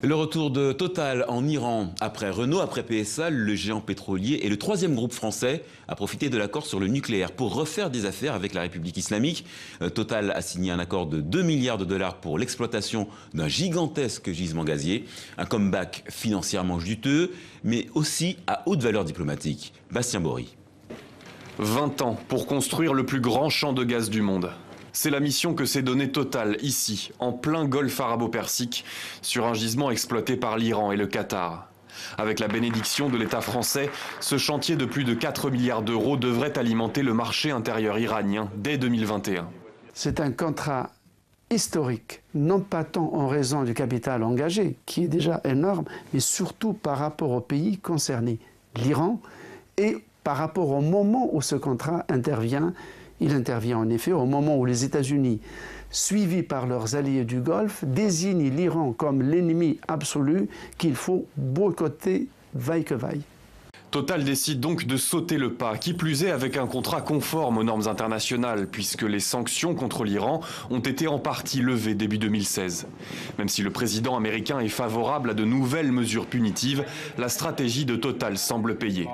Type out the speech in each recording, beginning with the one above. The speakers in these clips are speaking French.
Le retour de Total en Iran. Après Renault, après PSA, le géant pétrolier et le troisième groupe français a profité de l'accord sur le nucléaire pour refaire des affaires avec la République islamique. Total a signé un accord de 2 milliards de dollars pour l'exploitation d'un gigantesque gisement gazier. Un comeback financièrement juteux, mais aussi à haute valeur diplomatique. Bastien Bory. 20 ans pour construire le plus grand champ de gaz du monde. C'est la mission que s'est donnée Total ici, en plein golfe arabo-persique, sur un gisement exploité par l'Iran et le Qatar. Avec la bénédiction de l'État français, ce chantier de plus de 4 milliards d'euros devrait alimenter le marché intérieur iranien dès 2021. C'est un contrat historique, non pas tant en raison du capital engagé, qui est déjà énorme, mais surtout par rapport au pays concerné, l'Iran, et par rapport au moment où ce contrat intervient. Il intervient en effet au moment où les États-Unis, suivis par leurs alliés du Golfe, désignent l'Iran comme l'ennemi absolu qu'il faut boycotter vaille que vaille. Total décide donc de sauter le pas, qui plus est avec un contrat conforme aux normes internationales, puisque les sanctions contre l'Iran ont été en partie levées début 2016. Même si le président américain est favorable à de nouvelles mesures punitives, la stratégie de Total semble payer.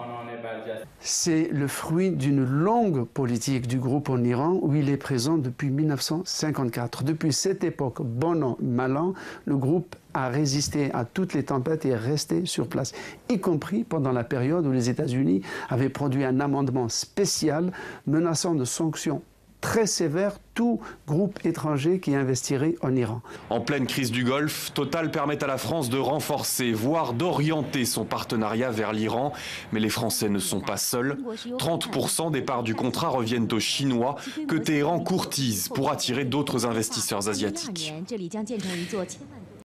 C'est le fruit d'une longue politique du groupe en Iran où il est présent depuis 1954. Depuis cette époque, bon an, mal an, le groupe a résisté à toutes les tempêtes et est resté sur place, y compris pendant la période où les États-Unis avaient produit un amendement spécial menaçant de sanctions très sévère tout groupe étranger qui investirait en Iran. En pleine crise du Golfe, Total permet à la France de renforcer, voire d'orienter son partenariat vers l'Iran. Mais les Français ne sont pas seuls. 30% des parts du contrat reviennent aux Chinois, que Téhéran courtise pour attirer d'autres investisseurs asiatiques.